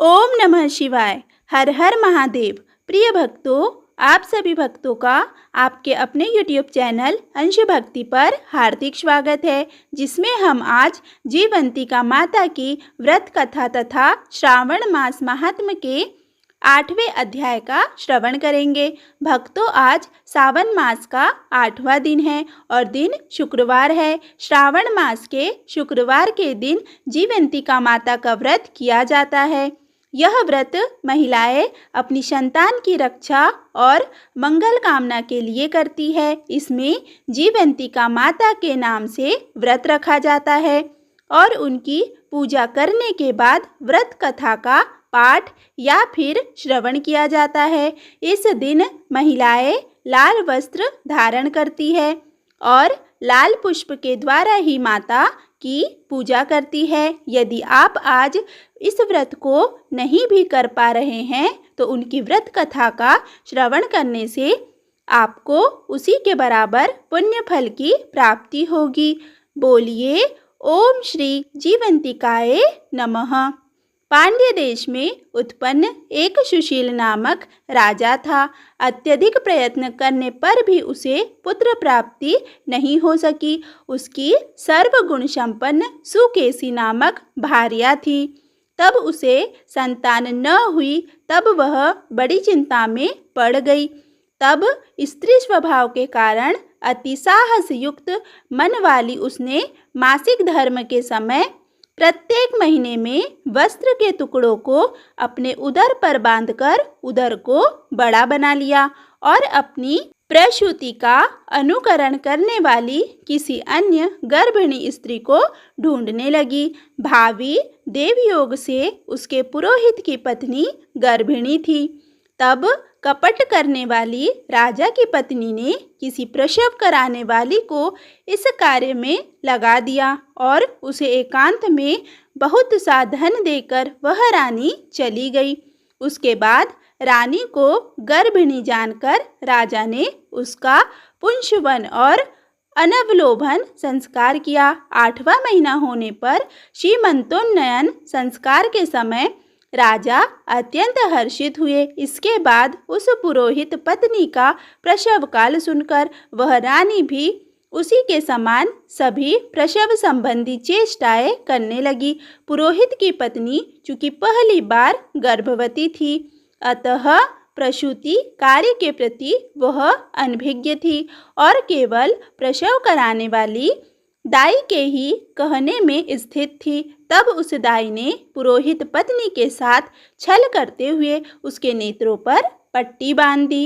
ओम नमः शिवाय। हर हर महादेव। प्रिय भक्तों, आप सभी भक्तों का आपके अपने YouTube चैनल अंश भक्ति पर हार्दिक स्वागत है, जिसमें हम आज जीवंतिका माता की व्रत कथा तथा श्रावण मास महात्म्य के 8वें अध्याय का श्रवण करेंगे। भक्तों, आज सावन मास का 8वां दिन है और दिन शुक्रवार है। श्रावण मास के शुक्रवार के दिन जीवंतिका माता का व्रत किया जाता है। यह व्रत महिलाएं अपनी संतान की रक्षा और मंगल कामना के लिए करती है। इसमें जीवंतिका माता के नाम से व्रत रखा जाता है और उनकी पूजा करने के बाद व्रत कथा का पाठ या फिर श्रवण किया जाता है। इस दिन महिलाएं लाल वस्त्र धारण करती है और लाल पुष्प के द्वारा ही माता की पूजा करती है। यदि आप आज इस व्रत को नहीं भी कर पा रहे हैं तो उनकी व्रत कथा का श्रवण करने से आपको उसी के बराबर पुण्य फल की प्राप्ति होगी। बोलिए ओम श्री जीवंतिकाए नमः। पांड्य देश में उत्पन्न एक सुशील नामक राजा था। अत्यधिक प्रयत्न करने पर भी उसे पुत्र प्राप्ति नहीं हो सकी। उसकी सर्वगुण संपन्न सुकेसी नामक भार्या थी। तब उसे संतान न हुई। तब वह बड़ी चिंता में पड़ गई। तब स्त्री स्वभाव के कारण अति साहस युक्त मन वाली उसने मासिक धर्म के समय प्रत्येक महीने में वस्त्र के टुकड़ों को अपने उदर पर बांधकर उदर को बड़ा बना लिया और अपनी प्रसूति का अनुकरण करने वाली किसी अन्य गर्भिणी स्त्री को ढूंढने लगी। भावी देवयोग से उसके पुरोहित की पत्नी गर्भिणी थी। तब कपट करने वाली राजा की पत्नी ने किसी प्रसव कराने वाली को इस कार्य में लगा दिया और उसे एकांत में बहुत सा धन देकर वह रानी चली गई। उसके बाद रानी को गर्भिणी जानकर राजा ने उसका पुंसवन और अनवलोभन संस्कार किया। 8वां महीना होने पर सीमंतोन्नयन संस्कार के समय राजा अत्यंत हर्षित हुए। इसके बाद उस पुरोहित पत्नी का प्रसव काल सुनकर वह रानी भी उसी के समान सभी प्रसव संबंधी चेष्टाएं करने लगी। पुरोहित की पत्नी चूंकि पहली बार गर्भवती थी, अतः प्रसूति कार्य के प्रति वह अनभिज्ञ थी और केवल प्रसव कराने वाली दाई के ही कहने में स्थित थी। तब उस दाई ने पुरोहित पत्नी के साथ छल करते हुए उसके नेत्रों पर पट्टी बांध दी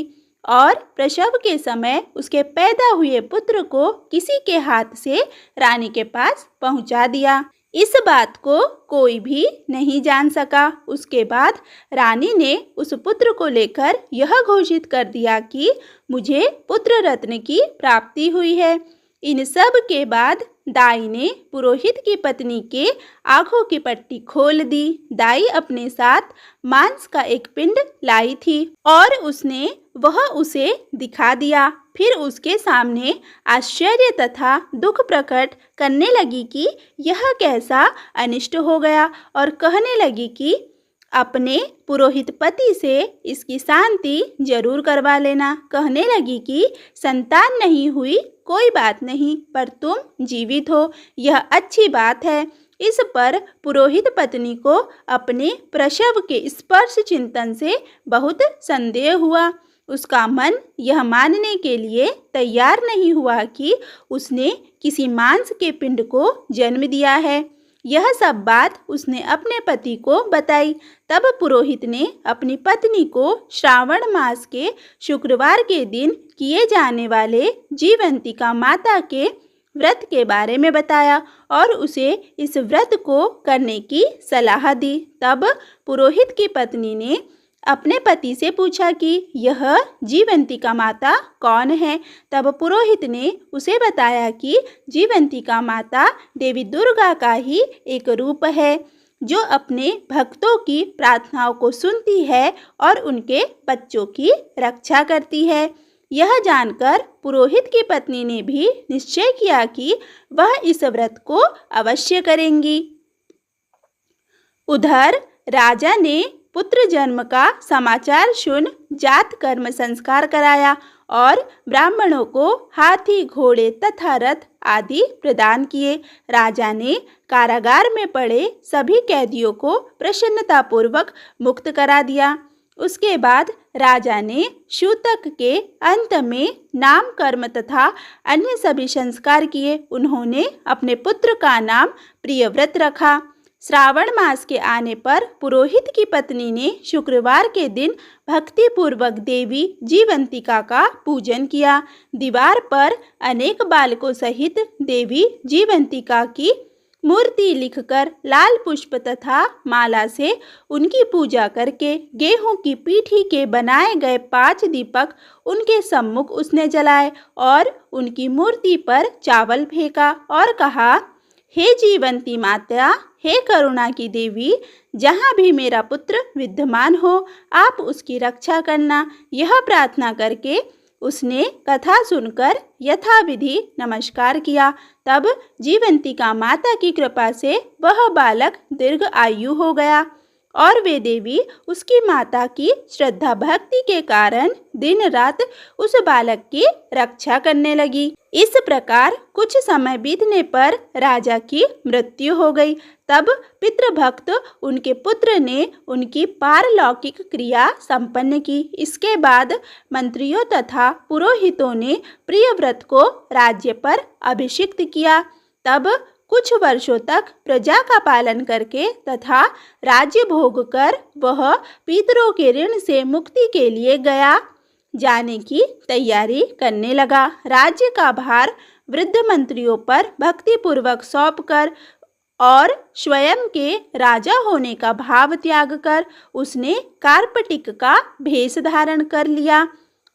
और प्रसव के समय उसके पैदा हुए पुत्र को किसी के हाथ से रानी के पास पहुंचा दिया। इस बात को कोई भी नहीं जान सका। उसके बाद रानी ने उस पुत्र को लेकर यह घोषित कर दिया कि मुझे पुत्र रत्न की प्राप्ति हुई है। इन सब के बाद दाई ने पुरोहित की पत्नी के आंखों की पट्टी खोल दी। दाई अपने साथ मांस का एक पिंड लाई थी और उसने वह उसे दिखा दिया। फिर उसके सामने आश्चर्य तथा दुख प्रकट करने लगी कि यह कैसा अनिष्ट हो गया और कहने लगी कि अपने पुरोहित पति से इसकी शांति जरूर करवा लेना। कहने लगी कि संतान नहीं हुई कोई बात नहीं, पर तुम जीवित हो, यह अच्छी बात है। इस पर पुरोहित पत्नी को अपने प्रसव के स्पर्श चिंतन से बहुत संदेह हुआ। उसका मन यह मानने के लिए तैयार नहीं हुआ कि उसने किसी मांस के पिंड को जन्म दिया है। यह सब बात उसने अपने पति को बताई। तब पुरोहित ने अपनी पत्नी को श्रावण मास के शुक्रवार के दिन किए जाने वाले जीवंतिका माता के व्रत के बारे में बताया और उसे इस व्रत को करने की सलाह दी। तब पुरोहित की पत्नी ने अपने पति से पूछा कि यह जीवंतिका माता कौन है। तब पुरोहित ने उसे बताया कि जीवंतिका माता देवी दुर्गा का ही एक रूप है, जो अपने भक्तों की प्रार्थनाओं को सुनती है और उनके बच्चों की रक्षा करती है। यह जानकर पुरोहित की पत्नी ने भी निश्चय किया कि वह इस व्रत को अवश्य करेंगी। उधर राजा ने पुत्र जन्म का समाचार सुन जात कर्म संस्कार कराया और ब्राह्मणों को हाथी, घोड़े तथा रथ आदि प्रदान किए। राजा ने कारागार में पड़े सभी कैदियों को प्रसन्नतापूर्वक मुक्त करा दिया। उसके बाद राजा ने सूतक के अंत में नाम, कर्म तथा अन्य सभी संस्कार किए। उन्होंने अपने पुत्र का नाम प्रियव्रत रखा। श्रावण मास के आने पर पुरोहित की पत्नी ने शुक्रवार के दिन भक्तिपूर्वक देवी जीवंतिका का पूजन किया। दीवार पर अनेक बालकों सहित देवी जीवंतिका की मूर्ति लिखकर लाल पुष्प तथा माला से उनकी पूजा करके गेहूं की पीठी के बनाए गए 5 दीपक उनके सम्मुख उसने जलाए और उनकी मूर्ति पर चावल फेंका और कहा, हे जीवंती माता, हे करुणा की देवी, जहाँ भी मेरा पुत्र विद्यमान हो आप उसकी रक्षा करना। यह प्रार्थना करके उसने कथा सुनकर यथाविधि नमस्कार किया। तब जीवंतिका माता की कृपा से वह बालक दीर्घ आयु हो गया और वे देवी उसकी माता की श्रद्धा भक्ति के कारण दिन रात उस बालक की रक्षा करने लगी। इस प्रकार कुछ समय बीतने पर राजा की मृत्यु हो गई। तब पितृभक्त उनके पुत्र ने उनकी पारलौकिक क्रिया संपन्न की। इसके बाद मंत्रियों तथा पुरोहितों ने प्रियव्रत को राज्य पर अभिषिक्त किया। तब कुछ वर्षों तक प्रजा का पालन करके तथा राज्य भोग कर वह पितरों के ऋण से मुक्ति के लिए गया जाने की तैयारी करने लगा। राज्य का भार वृद्ध मंत्रियों पर भक्तिपूर्वक सौंपकर और स्वयं के राजा होने का भाव त्याग कर उसने कार्पटिक का भेष धारण कर लिया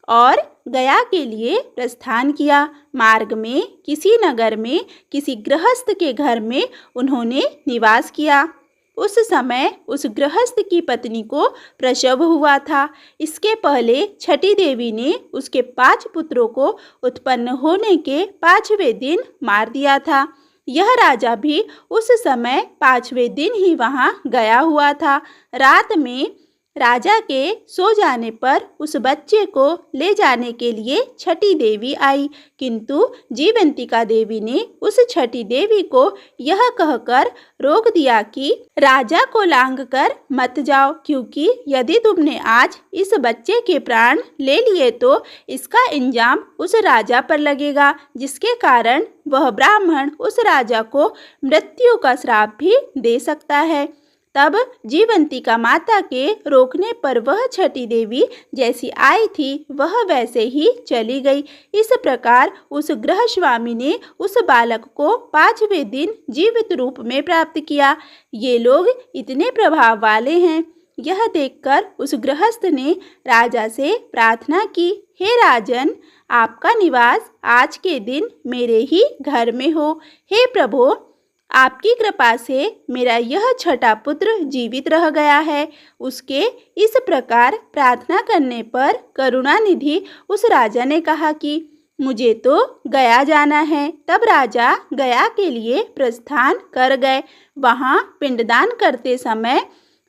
और गया के लिए प्रस्थान किया। मार्ग में किसी नगर में किसी गृहस्थ के घर में उन्होंने निवास किया। उस समय उस गृहस्थ की पत्नी को प्रसव हुआ था। इसके पहले छठी देवी ने उसके 5 पुत्रों को उत्पन्न होने के 5वें दिन मार दिया था। यह राजा भी उस समय 5वें दिन ही वहां गया हुआ था। रात में राजा के सो जाने पर उस बच्चे को ले जाने के लिए छठी देवी आई, किंतु जीवंतिका देवी ने उस छठी देवी को यह कहकर रोक दिया कि राजा को लांग कर मत जाओ, क्योंकि यदि तुमने आज इस बच्चे के प्राण ले लिए तो इसका इंजाम उस राजा पर लगेगा, जिसके कारण वह ब्राह्मण उस राजा को मृत्यु का श्राप भी दे सकता है। तब जीवंतिका माता के रोकने पर वह छठी देवी जैसी आई थी वह वैसे ही चली गई। इस प्रकार उस गृहस्वामी ने उस बालक को 5वें दिन जीवित रूप में प्राप्त किया। ये लोग इतने प्रभाव वाले हैं। यह देखकर उस गृहस्थ ने राजा से प्रार्थना की, हे राजन, आपका निवास आज के दिन मेरे ही घर में हो। हे प्रभु, आपकी कृपा से मेरा यह छठा पुत्र जीवित रह गया है। उसके इस प्रकार प्रार्थना करने पर करुणानिधि उस राजा ने कहा कि मुझे तो गया जाना है। तब राजा गया के लिए प्रस्थान कर गए। वहां पिंडदान करते समय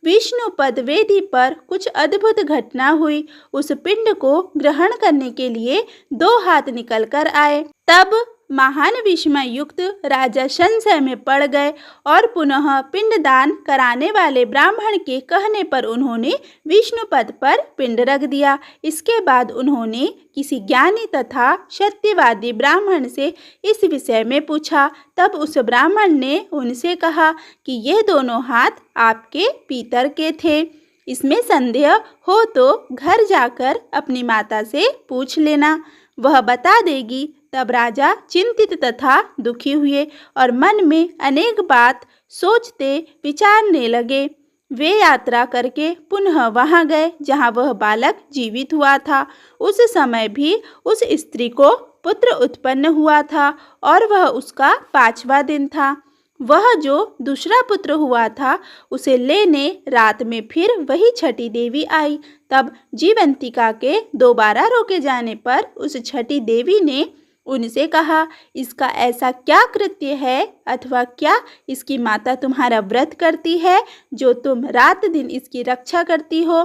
विष्णुपद वेदी पर कुछ अद्भुत घटना हुई। उस पिंड को ग्रहण करने के लिए 2 हाथ निकल कर आए। तब महान विस्मय युक्त राजा संशय में पड़ गए और पुनः पिंडदान कराने वाले ब्राह्मण के कहने पर उन्होंने विष्णुपद पर पिंड रख दिया। इसके बाद उन्होंने किसी ज्ञानी तथा सत्यवादी ब्राह्मण से इस विषय में पूछा। तब उस ब्राह्मण ने उनसे कहा कि यह दोनों हाथ आपके पीतर के थे। इसमें संदेह हो तो घर जाकर अपनी माता से पूछ लेना, वह बता देगी। तब राजा चिंतित तथा दुखी हुए और मन में अनेक बात सोचते विचारने लगे। वे यात्रा करके पुनः वहां गए जहां वह बालक जीवित हुआ था। उस समय भी उस स्त्री को पुत्र उत्पन्न हुआ था और वह उसका 5वां दिन था। वह जो दूसरा पुत्र हुआ था उसे लेने रात में फिर वही छठी देवी आई। तब जीवंतिका के दोबारा रोके जाने पर उस छठी देवी ने उनसे कहा, इसका ऐसा क्या कृत्य है अथवा क्या इसकी माता तुम्हारा व्रत करती है जो तुम रात दिन इसकी रक्षा करती हो।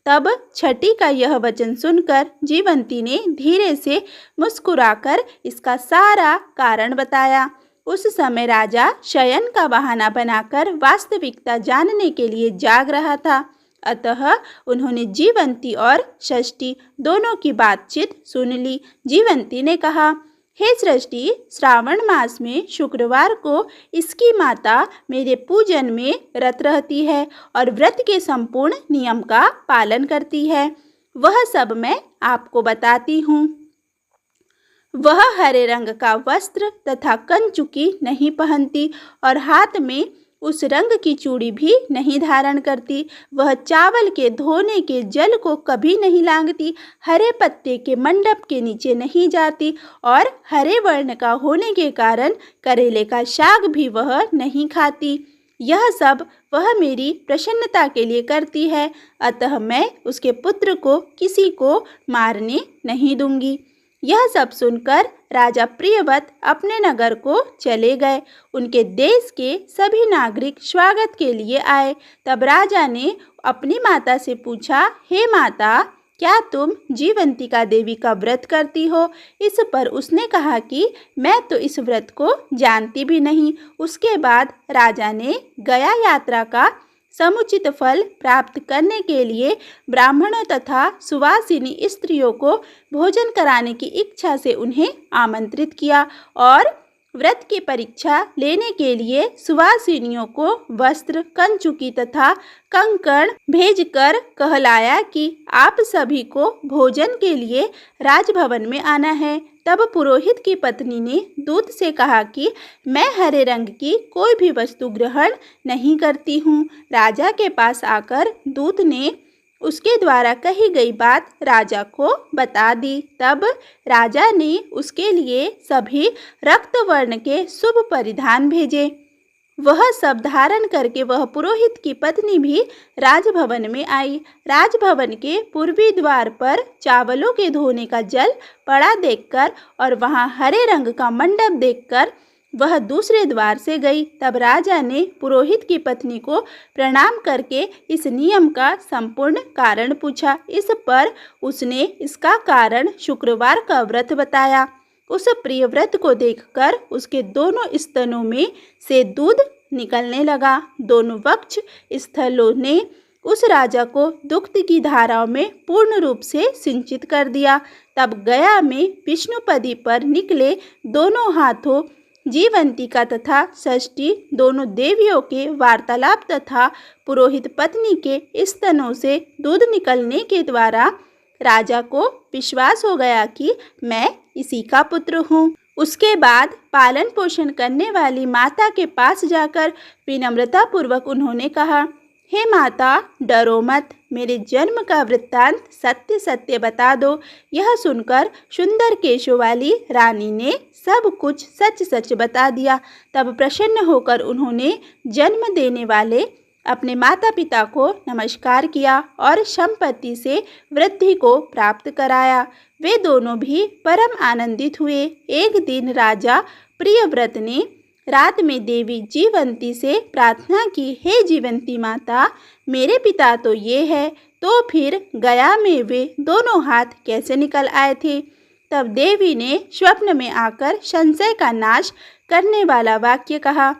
तब छठी का यह वचन सुनकर जीवंती ने धीरे से मुस्कुराकर इसका सारा कारण बताया। उस समय राजा शयन का बहाना बनाकर वास्तविकता जानने के लिए जाग रहा था। अतः उन्होंने जीवंती और षष्ठी दोनों की बातचीत सुन ली। जीवंती ने कहा, हे सृष्टि, श्रावण मास में शुक्रवार को इसकी माता मेरे पूजन में रत रहती है और व्रत के संपूर्ण नियम का पालन करती है। वह सब मैं आपको बताती हूँ। वह हरे रंग का वस्त्र तथा कंचुकी नहीं पहनती और हाथ में उस रंग की चूड़ी भी नहीं धारण करती। वह चावल के धोने के जल को कभी नहीं लांघती, हरे पत्ते के मंडप के नीचे नहीं जाती और हरे वर्ण का होने के कारण करेले का शाक भी वह नहीं खाती। यह सब वह मेरी प्रसन्नता के लिए करती है, अतः मैं उसके पुत्र को किसी को मारने नहीं दूंगी। यह सब सुनकर राजा प्रियव्रत अपने नगर को चले गए। उनके देश के सभी नागरिक स्वागत के लिए आए। तब राजा ने अपनी माता से पूछा, हे माता, क्या तुम जीवंतिका देवी का व्रत करती हो? इस पर उसने कहा कि मैं तो इस व्रत को जानती भी नहीं। उसके बाद राजा ने गया यात्रा का समुचित फल प्राप्त करने के लिए ब्राह्मणों तथा सुवासिनी स्त्रियों को भोजन कराने की इच्छा से उन्हें आमंत्रित किया और व्रत की परीक्षा लेने के लिए सुवासिनियों को वस्त्र, कंचुकी तथा कंकण भेजकर कहलाया कि आप सभी को भोजन के लिए राजभवन में आना है। तब पुरोहित की पत्नी ने दूत से कहा कि मैं हरे रंग की कोई भी वस्तु ग्रहण नहीं करती हूँ। राजा के पास आकर दूत ने उसके द्वारा कही गई बात राजा को बता दी। तब राजा ने उसके लिए सभी रक्त वर्ण के शुभ परिधान भेजे। वह सब धारण करके वह पुरोहित की पत्नी भी राजभवन में आई। राजभवन के पूर्वी द्वार पर चावलों के धोने का जल पड़ा देखकर और वहां हरे रंग का मंडप देखकर वह दूसरे द्वार से गई। तब राजा ने पुरोहित की पत्नी को प्रणाम करके इस नियम का संपूर्ण कारण पूछा। इस पर उसने इसका कारण शुक्रवार का व्रत बताया। उस प्रिय व्रत को देखकर उसके दोनों स्तनों में से दूध निकलने लगा। दोनों वक्ष स्थलों ने उस राजा को दुग्ध की धाराओं में पूर्ण रूप से सिंचित कर दिया। तब गया में विष्णुपदी पर निकले दोनों हाथों जीवंतिका तथा षष्ठी दोनों देवियों के वार्तालाप तथा पुरोहित पत्नी के स्तनों से दूध निकलने के द्वारा राजा को विश्वास हो गया कि मैं इसी का पुत्र हूँ। उसके बाद पालन पोषण करने वाली माता के पास जाकर विनम्रता पूर्वक उन्होंने कहा, हे माता, डरो मत, मेरे जन्म का वृत्तांत सत्य सत्य बता दो। यह सुनकर सुंदर केशों वाली रानी ने सब कुछ सच सच बता दिया। तब प्रसन्न होकर उन्होंने जन्म देने वाले अपने माता पिता को नमस्कार किया और संपत्ति से वृद्धि को प्राप्त कराया। वे दोनों भी परम आनंदित हुए। एक दिन राजा प्रियव्रत ने रात में देवी जीवंती से प्रार्थना की, हे जीवंती माता, मेरे पिता तो ये है, तो फिर गया में वे दोनों हाथ कैसे निकल आए थे? तब देवी ने स्वप्न में आकर संशय का नाश करने वाला वाक्य कहा,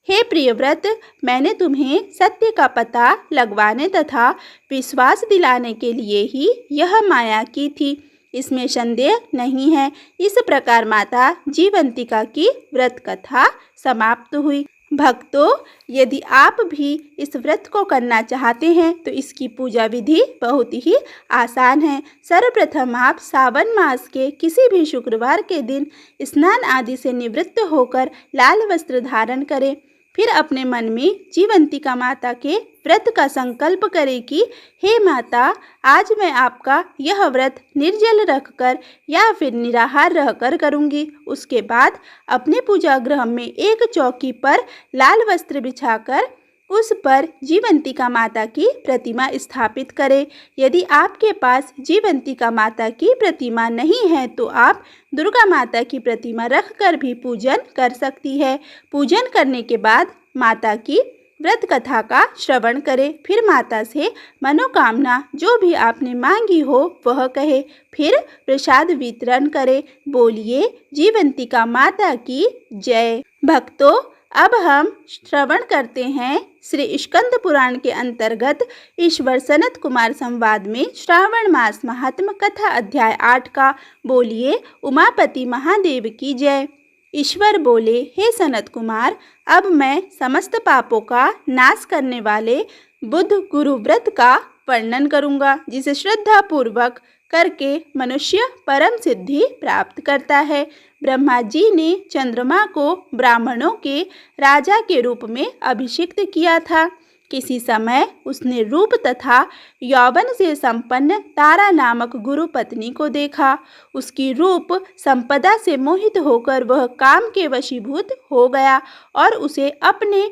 हे प्रियव्रत, मैंने तुम्हें सत्य का पता लगवाने तथा विश्वास दिलाने के लिए ही यह माया की थी, इसमें संदेह नहीं है। इस प्रकार माता जीवंतिका की व्रत कथा समाप्त हुई। भक्तों, यदि आप भी इस व्रत को करना चाहते हैं तो इसकी पूजा विधि बहुत ही आसान है। सर्वप्रथम आप सावन मास के किसी भी शुक्रवार के दिन स्नान आदि से निवृत्त होकर लाल वस्त्र धारण करें। फिर अपने मन में जीवंतिका माता के व्रत का संकल्प करें कि हे माता, आज मैं आपका यह व्रत निर्जल रखकर या फिर निराहार रहकर करूँगी। उसके बाद अपने पूजा गृह में एक चौकी पर लाल वस्त्र बिछाकर उस पर जीवंतिका माता की प्रतिमा स्थापित करें। यदि आपके पास जीवंतिका माता की प्रतिमा नहीं है तो आप दुर्गा माता की प्रतिमा रखकर भी पूजन कर सकती है। पूजन करने के बाद माता की व्रत कथा का श्रवण करें। फिर माता से मनोकामना जो भी आपने मांगी हो वह कहे। फिर प्रसाद वितरण करें। बोलिए जीवंतिका माता की जय। भक्तों, अब हम श्रवण करते हैं श्री स्कंद पुराण के अंतर्गत ईश्वर सनत कुमार संवाद में श्रावण मास महात्म कथा अध्याय 8 का। बोलिए उमापति महादेव की जय। ईश्वर बोले, हे सनत कुमार, अब मैं समस्त पापों का नाश करने वाले बुध गुरु व्रत का वर्णन करूंगा, जिसे श्रद्धा पूर्वक करके मनुष्य परम सिद्धि प्राप्त करता है। ब्रह्मा जी ने चंद्रमा को ब्राह्मणों के राजा के रूप में अभिषिक्त किया था। किसी समय उसने रूप तथा यौवन से संपन्न तारा नामक गुरु पत्नी को देखा। उसकी रूप संपदा से मोहित होकर वह काम के वशीभूत हो गया और उसे अपने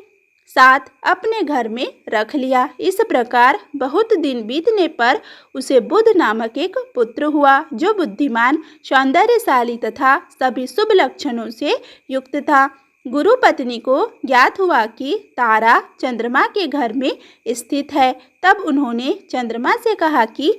साथ अपने घर में रख लिया। इस प्रकार बहुत दिन बीतने पर उसे बुध नामक एक पुत्र हुआ, जो बुद्धिमान, सौंदर्यशाली तथा सभी शुभ लक्षणों से युक्त था। गुरु पत्नी को ज्ञात हुआ कि तारा चंद्रमा के घर में स्थित है। तब उन्होंने चंद्रमा से कहा कि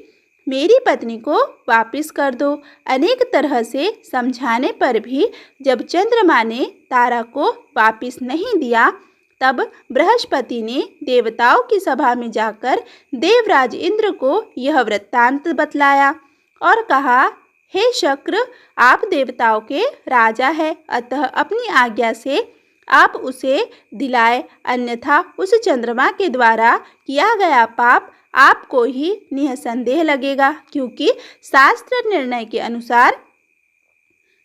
मेरी पत्नी को वापस कर दो। अनेक तरह से समझाने पर भी जब चंद्रमा ने तारा को वापस नहीं दिया, तब बृहस्पति ने देवताओं की सभा में जाकर देवराज इंद्र को यह वृत्तांत बतलाया और कहा, हे शक्र, आप देवताओं के राजा है, अतः अपनी आज्ञा से आप उसे दिलाए, अन्यथा उस चंद्रमा के द्वारा किया गया पाप आपको ही निःसंदेह लगेगा, क्योंकि शास्त्र निर्णय के अनुसार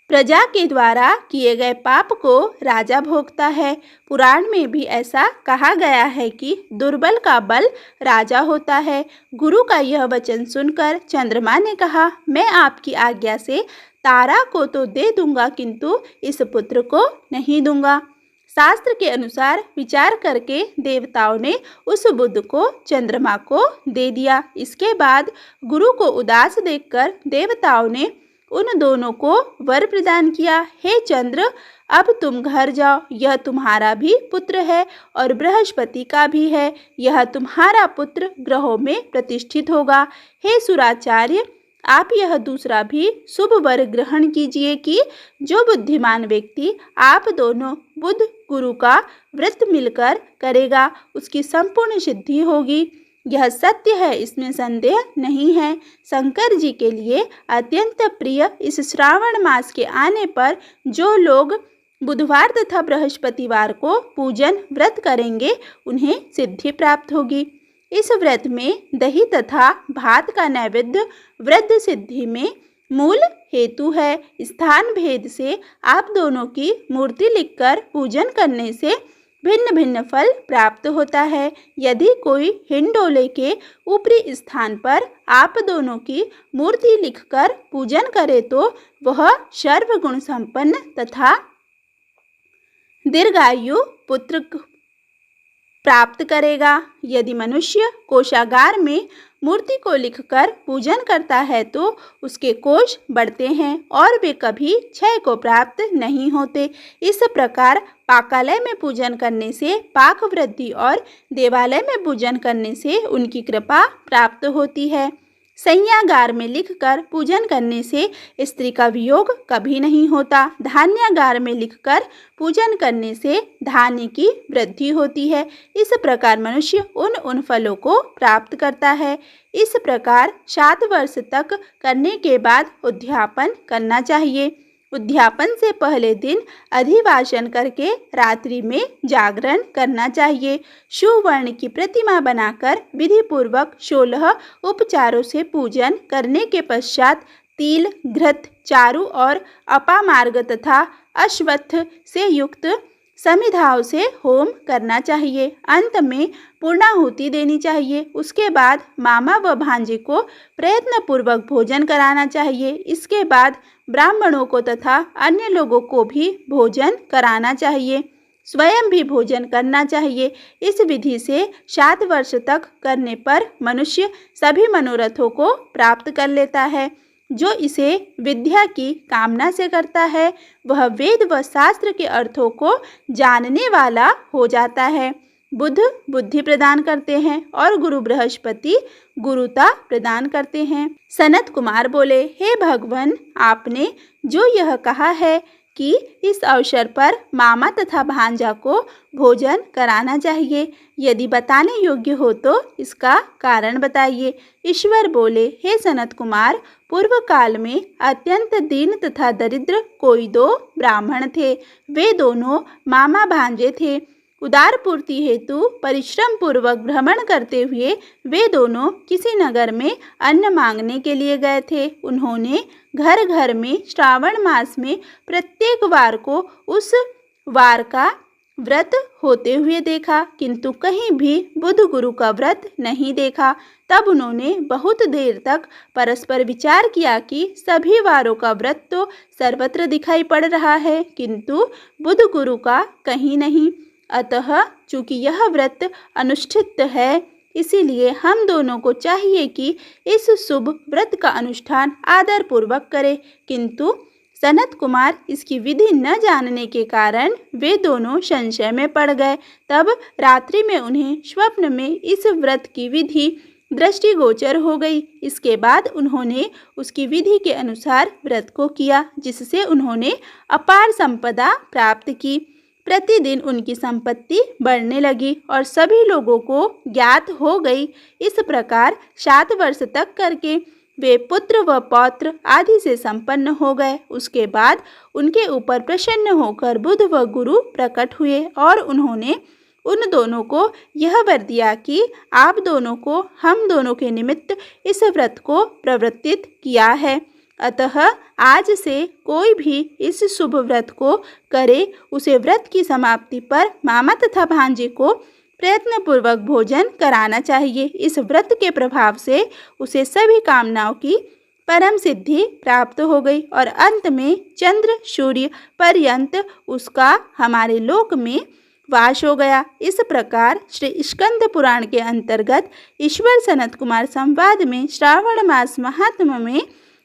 प्रजा के द्वारा किए गए पाप को राजा भोगता है। पुराण में भी ऐसा कहा गया है कि दुर्बल का बल राजा होता है। गुरु का यह वचन सुनकर चंद्रमा ने कहा, मैं आपकी आज्ञा से तारा को तो दे दूंगा, किंतु इस पुत्र को नहीं दूंगा। शास्त्र के अनुसार विचार करके देवताओं ने उस बुध को चंद्रमा को दे दिया। इसके बाद गुरु को उदास देखकर देवताओं ने उन दोनों को वर प्रदान किया, हे चंद्र, अब तुम घर जाओ, यह तुम्हारा भी पुत्र है और बृहस्पति का भी है। यह तुम्हारा पुत्र ग्रहों में प्रतिष्ठित होगा। हे सुराचार्य, आप यह दूसरा भी शुभ वर ग्रहण कीजिए कि जो बुद्धिमान व्यक्ति आप दोनों बुध गुरु का व्रत मिलकर करेगा, उसकी संपूर्ण सिद्धि होगी। यह सत्य है, इसमें संदेह नहीं है। शंकर जी के लिए अत्यंत प्रिय इस श्रावण मास के आने पर जो लोग बुधवार तथा बृहस्पतिवार को पूजन व्रत करेंगे, उन्हें सिद्धि प्राप्त होगी। इस व्रत में दही तथा भात का नैवेद्य वृद्ध सिद्धि में मूल हेतु है। स्थान भेद से आप दोनों की मूर्ति लिखकर पूजन करने से भिन्न भिन्न फल प्राप्त होता है। यदि कोई हिंडोले के ऊपरी स्थान पर आप दोनों की मूर्ति लिखकर पूजन करे तो वह सर्वगुण संपन्न तथा दीर्घायु पुत्र प्राप्त करेगा। यदि मनुष्य कोषागार में मूर्ति को लिखकर पूजन करता है तो उसके कोष बढ़ते हैं और वे कभी क्षय को प्राप्त नहीं होते। इस प्रकार पाकालय में पूजन करने से पाक वृद्धि और देवालय में पूजन करने से उनकी कृपा प्राप्त होती है। संज्ञागार में लिखकर पूजन करने से स्त्री का वियोग कभी नहीं होता। धान्यागार में लिखकर पूजन करने से धान्य की वृद्धि होती है। इस प्रकार मनुष्य उन फलों को प्राप्त करता है। इस प्रकार 7 वर्ष तक करने के बाद उद्यापन करना चाहिए। उद्यापन से पहले दिन अधिवासन करके रात्रि में जागरण करना चाहिए। सुवर्ण की प्रतिमा बनाकर विधि पूर्वक 16 उपचारों से पूजन करने के पश्चात तिल, घृत, चारु और अपामार्ग तथा अश्वत्थ से युक्त समिधाओं से होम करना चाहिए। अंत में पूर्णाहुति देनी चाहिए। उसके बाद मामा व भांजे को प्रयत्नपूर्वक भोजन कराना चाहिए। इसके बाद ब्राह्मणों को तथा अन्य लोगों को भी भोजन कराना चाहिए। स्वयं भी भोजन करना चाहिए। इस विधि से 7 वर्ष तक करने पर मनुष्य सभी मनोरथों को प्राप्त कर लेता है। जो इसे विद्या की कामना से करता है वह वेद व शास्त्र के अर्थों को जानने वाला हो जाता है। बुध बुद्धि प्रदान करते हैं और गुरु बृहस्पति गुरुता प्रदान करते हैं। सनत कुमार बोले, हे भगवान, आपने जो यह कहा है कि इस अवसर पर मामा तथा भांजा को भोजन कराना चाहिए, यदि बताने योग्य हो तो इसका कारण बताइए। ईश्वर बोले, हे सनत कुमार, पूर्व काल में अत्यंत दीन तथा दरिद्र कोई 2 ब्राह्मण थे। वे दोनों मामा भांजे थे। उदार पूर्ति हेतु परिश्रम पूर्वक भ्रमण करते हुए वे दोनों किसी नगर में अन्न मांगने के लिए गए थे। उन्होंने घर घर में श्रावण मास में प्रत्येक वार को उस वार का व्रत होते हुए देखा, किंतु कहीं भी बुध गुरु का व्रत नहीं देखा। तब उन्होंने बहुत देर तक परस्पर विचार किया कि सभी वारों का व्रत तो सर्वत्र दिखाई पड़ रहा है, किंतु बुध गुरु का कहीं नहीं। अतः चूंकि यह व्रत अनुष्ठित है, इसीलिए हम दोनों को चाहिए कि इस शुभ व्रत का अनुष्ठान आदर पूर्वक करें। किंतु सनत कुमार इसकी विधि न जानने के कारण वे दोनों संशय में पड़ गए। तब रात्रि में उन्हें स्वप्न में इस व्रत की विधि दृष्टिगोचर हो गई। इसके बाद उन्होंने उसकी विधि के अनुसार व्रत को किया, जिससे उन्होंने अपार संपदा प्राप्त की। प्रतिदिन उनकी संपत्ति बढ़ने लगी और सभी लोगों को ज्ञात हो गई। इस प्रकार 7 वर्ष तक करके वे पुत्र व पौत्र आदि से संपन्न हो गए। उसके बाद उनके ऊपर प्रसन्न होकर बुध व गुरु प्रकट हुए और उन्होंने उन दोनों को यह वर दिया कि आप दोनों को हम दोनों के निमित्त इस व्रत को प्रवर्तित किया है। अतः आज से कोई भी इस शुभ व्रत को करे, उसे व्रत की समाप्ति पर मामा तथा भांजे को प्रयत्नपूर्वक भोजन कराना चाहिए। इस व्रत के प्रभाव से उसे सभी कामनाओं की परम सिद्धि प्राप्त हो गई और अंत में चंद्र सूर्य पर्यंत उसका हमारे लोक में वास हो गया। इस प्रकार श्री स्कंद पुराण के अंतर्गत ईश्वर सनत कुमार संवाद में श्रावण मास महात्म्य में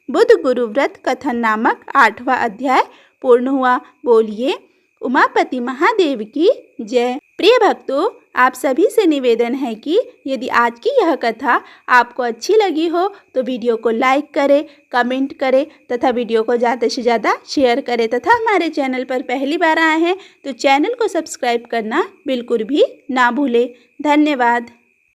बुध गुरु व्रत कथन नामक 8वां अध्याय पूर्ण हुआ। बोलिए उमापति महादेव की जय। प्रिय भक्तों, आप सभी से निवेदन है कि यदि आज की यह कथा आपको अच्छी लगी हो तो वीडियो को लाइक करें, कमेंट करें तथा वीडियो को ज़्यादा से ज़्यादा शेयर करें तथा हमारे चैनल पर पहली बार आए हैं तो चैनल को सब्सक्राइब करना बिल्कुल भी ना भूलें। धन्यवाद।